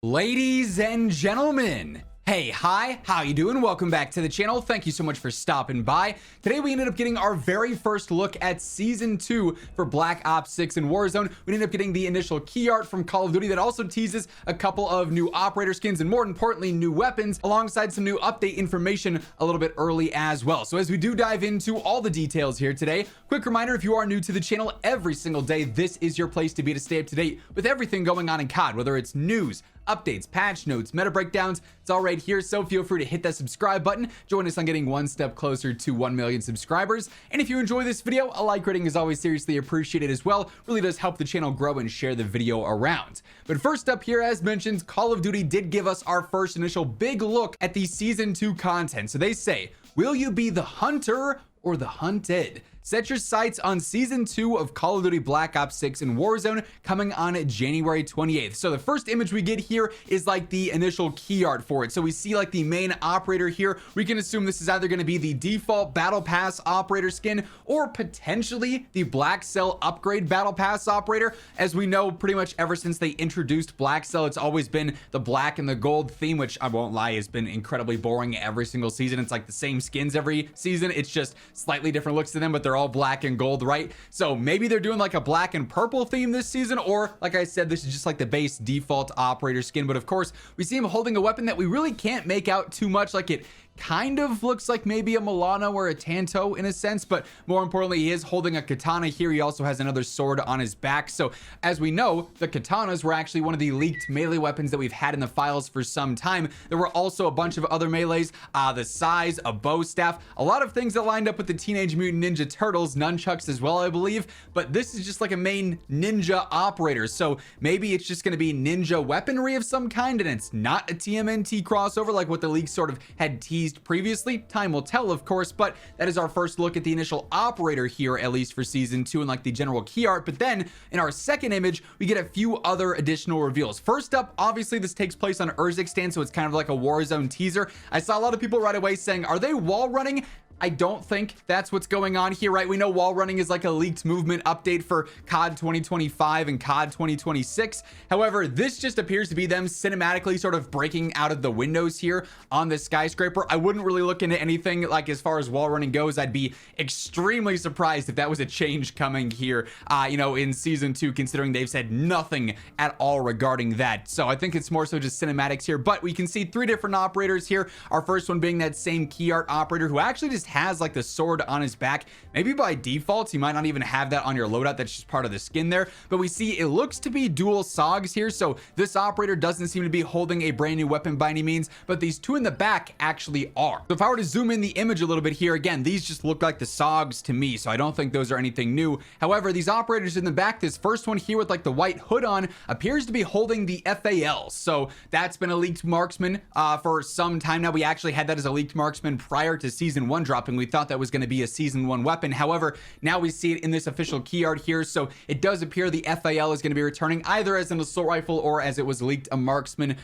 Ladies and gentlemen, hey, hi, how you doing? Welcome back to the channel. Thank you so much for stopping by. Today we ended up getting our very first look at Season 2 for Black Ops 6 and Warzone. We ended up getting the initial key art from Call of Duty that also teases a couple of new operator skins and more importantly, new weapons, alongside some new update information a little bit early as well. So as we do dive into all the details here today, quick reminder, if you are new to the channel, every single day, this is your place to be to stay up to date with everything going on in COD, whether it's news, updates, patch notes, meta breakdowns. It's all right here, so feel free to hit that subscribe button. Join us on getting one step closer to 1 million subscribers. And if you enjoy this video, a like rating is always seriously appreciated as well. Really does help the channel grow and share the video around. But first up here, as mentioned, Call of Duty did give us our first initial big look at the Season 2 content. So they say, will you be the hunter or the hunted? Set your sights on Season 2 of Call of Duty Black Ops 6 and Warzone coming on January 28th. So the first image we get here is like the initial key art for it. So we see like the main operator here. We can assume this is either going to be the default Battle Pass operator skin or potentially the Black Cell upgrade Battle Pass operator. As we know, pretty much ever since they introduced Black Cell, it's always been the black and the gold theme, which I won't lie, has been incredibly boring every single season. It's like the same skins every season. It's just slightly different looks to them, but they're all black and gold, right? So maybe they're doing like a black and purple theme this season, or like I said, this is just like the base default operator skin. But of course, we see him holding a weapon that we really can't make out too much. Like, it kind of looks like maybe a Milano or a Tanto in a sense, but more importantly, he is holding a katana here. He also has another sword on his back. So as we know, the katanas were actually one of the leaked melee weapons that we've had in the files for some time. There were also a bunch of other melees, the size, a bow staff, a lot of things that lined up with the Teenage Mutant Ninja Turtles, nunchucks as well, I believe. But this is just like a main ninja operator. So maybe it's just going to be ninja weaponry of some kind, and it's not a TMNT crossover like what the leak sort of had teased previously. Time will tell, of course, but that is our first look at the initial operator here, at least for Season 2 and like the general key art. But then in our second image, we get a few other additional reveals. First up, obviously this takes place on Urzikstan, so it's kind of like a Warzone teaser. I saw a lot of people right away saying, are they wall running? I don't think that's what's going on here, right? We know wall running is like a leaked movement update for COD 2025 and COD 2026. However, this just appears to be them cinematically sort of breaking out of the windows here on this skyscraper. I wouldn't really look into anything like as far as wall running goes. I'd be extremely surprised if that was a change coming here, in Season 2, considering they've said nothing at all regarding that. So I think it's more so just cinematics here, but we can see three different operators here. Our first one being that same key art operator who actually just has like the sword on his back. Maybe by default you might not even have that on your loadout. That's just part of the skin there, but we see it looks to be dual SOGs here. So this operator doesn't seem to be holding a brand new weapon by any means, but these two in the back actually are. So if I were to zoom in the image a little bit here, again, these just look like the SOGs to me, so I don't think those are anything new. However, these operators in the back, this first one here with like the white hood on, appears to be holding the FAL. So that's been a leaked marksman for some time now. We actually had that as a leaked marksman prior to Season 1 dropping. We thought that was going to be a Season 1 weapon. However, now we see it in this official key art here. So it does appear the FAL is going to be returning either as an assault rifle or, as it was leaked, a marksman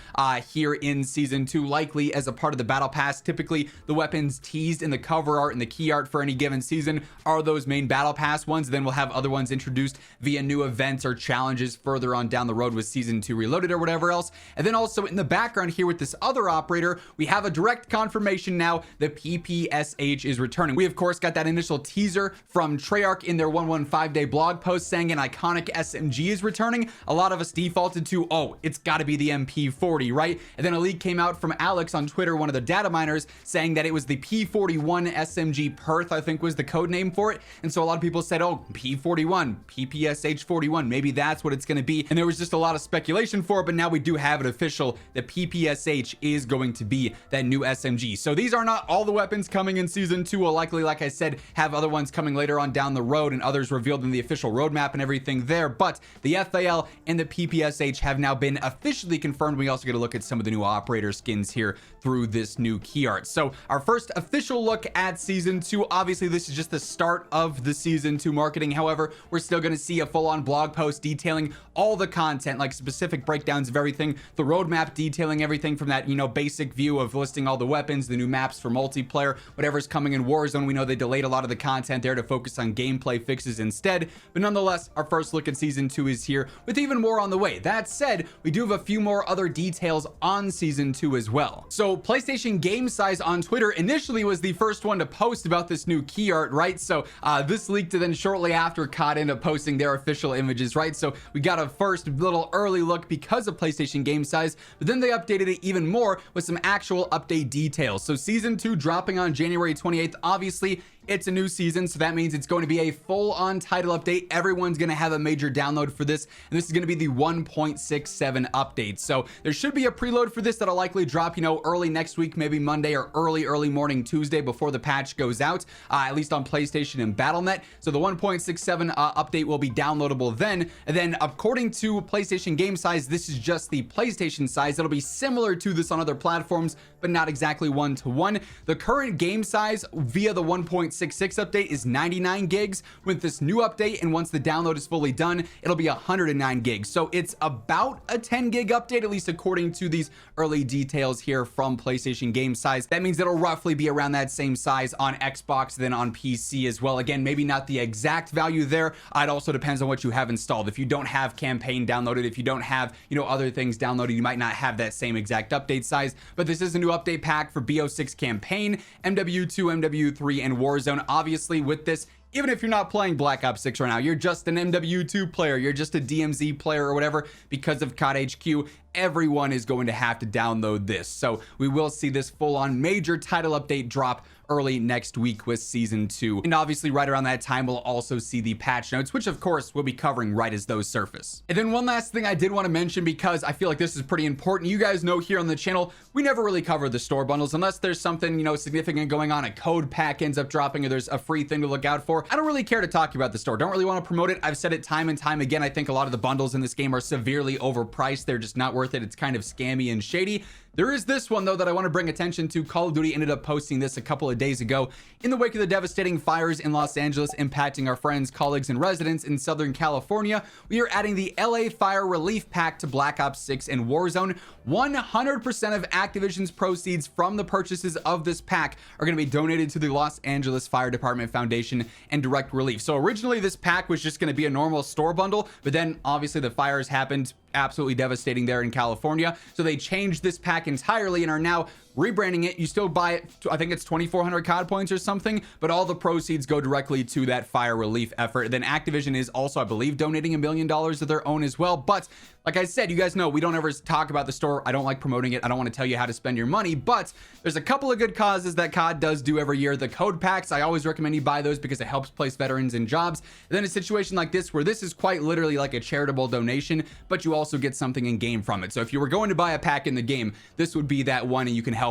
here in Season 2, likely as a part of the battle pass. Typically the weapons teased in the cover art and the key art for any given season are those main battle pass ones. Then we'll have other ones introduced via new events or challenges further on down the road with Season 2 Reloaded or whatever else. And then also in the background here with this other operator, we have a direct confirmation now the PPSH is returning. We of course got that initial teaser from Treyarch in their 115-day blog post saying an iconic SMG is returning. A lot of us defaulted to, oh, it's got to be the MP40, right? And then a leak came out from Alex on Twitter, one of the data miners, saying that it was the P41 SMG Perth, I think was the code name for it. And so a lot of people said, oh, P41, PPSH 41, maybe that's what it's going to be. And there was just a lot of speculation for it, but now we do have it official. The PPSH is going to be that new SMG. So these are not all the weapons coming in Season 2. Will likely, like I said, have other ones coming later on down the road and others revealed in the official roadmap and everything there. But the FAL and the PPSH have now been officially confirmed. We also get a look at some of the new operator skins here through this new key art. So our first official look at Season 2. Obviously, this is just the start of the Season 2 marketing. However, we're still going to see a full-on blog post detailing all the content, like specific breakdowns of everything, the roadmap detailing everything from that, basic view of listing all the weapons, the new maps for multiplayer, whatever's coming in Warzone. We know they delayed a lot of the content there to focus on gameplay fixes instead, but nonetheless, our first look at season 2 is here with even more on the way. That said, we do have a few more other details on season 2 as well. So PlayStation Game Size on Twitter initially was the first one to post about this new key art, right? So this leaked, and then shortly after COD ended up posting their official images, right? So we got a first little early look because of PlayStation Game Size, but then they updated it even more with some actual update details. So season 2 dropping on January 28th. Obviously, it's a new season, so that means it's going to be a full-on title update. Everyone's going to have a major download for this, and this is going to be the 1.67 update. So there should be a preload for this that'll likely drop, you know, early next week, maybe Monday or early morning Tuesday before the patch goes out, at least on PlayStation and Battle.net. So the 1.67 update will be downloadable then. And then according to PlayStation Game Size, this is just the PlayStation size. It'll be similar to this on other platforms, but not exactly one-to-one. The current game size via the 1.66 update is 99 gigs. With this new update, and once the download is fully done, it'll be 109 gigs. So it's about a 10 gig update, at least according to these early details here from PlayStation Game Size. That means it'll roughly be around that same size on Xbox, then on PC as well. Again, maybe not the exact value there. It also depends on what you have installed. If you don't have campaign downloaded, if you don't have, you know, other things downloaded, you might not have that same exact update size. But this is a new update pack for BO6 campaign, MW2, MW3, and Warzone. Obviously, with this, even if you're not playing Black Ops 6 right now, you're just an MW2 player, you're just a DMZ player or whatever, because of COD HQ, everyone is going to have to download this. So we will see this full-on major title update drop early next week with season 2. And obviously right around that time, we'll also see the patch notes, which of course we'll be covering right as those surface. And then one last thing I did want to mention, because I feel like this is pretty important. You guys know here on the channel, we never really cover the store bundles unless there's something, you know, significant going on. A code pack ends up dropping, or there's a free thing to look out for. I don't really care to talk about the store. Don't really want to promote it. I've said it time and time again. I think a lot of the bundles in this game are severely overpriced. They're just not worth it. It's kind of scammy and shady. There is this one, though, that I want to bring attention to. Call of Duty ended up posting this a couple of days ago. In the wake of the devastating fires in Los Angeles impacting our friends, colleagues, and residents in Southern California, we are adding the LA Fire Relief Pack to Black Ops 6 and Warzone. 100% of Activision's proceeds from the purchases of this pack are going to be donated to the Los Angeles Fire Department Foundation and Direct Relief. So originally this pack was just going to be a normal store bundle, but then obviously the fires happened, absolutely devastating there in California. So they changed this pack entirely and are now rebranding it. You still buy it, I think it's 2,400 COD points or something, but all the proceeds go directly to that fire relief effort. Then Activision is also, I believe, donating $1 million of their own as well. But like I said, you guys know we don't ever talk about the store. I don't like promoting it. I don't want to tell you how to spend your money, but there's a couple of good causes that COD does do every year. The code packs, I always recommend you buy those because it helps place veterans in jobs. And then a situation like this, where this is quite literally like a charitable donation, but you also get something in game from it. So if you were going to buy a pack in the game, this would be that one, and you can help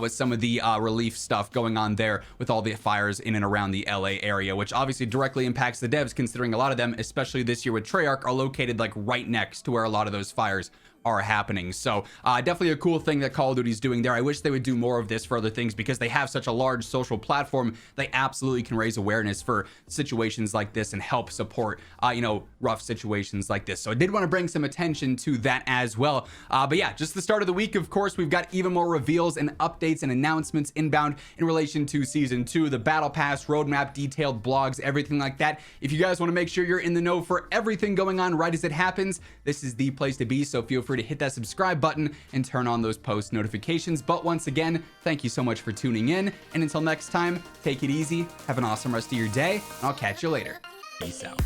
with some of the relief stuff going on there with all the fires in and around the LA area, which obviously directly impacts the devs, considering a lot of them, especially this year with Treyarch, are located like right next to where a lot of those fires are happening. So definitely a cool thing that Call of Duty is doing there. I wish they would do more of this for other things, because they have such a large social platform. They absolutely can raise awareness for situations like this and help support you know, rough situations like this. So I did want to bring some attention to that as well. But yeah, just the start of the week, of course, we've got even more reveals and updates and announcements inbound in relation to season 2, the battle pass, roadmap, detailed blogs, everything like that. If you guys want to make sure you're in the know for everything going on right as it happens, this is the place to be. So feel free to hit that subscribe button and turn on those post notifications. But once again, thank you so much for tuning in, and until next time, take it easy, have an awesome rest of your day, and I'll catch you later. Peace out.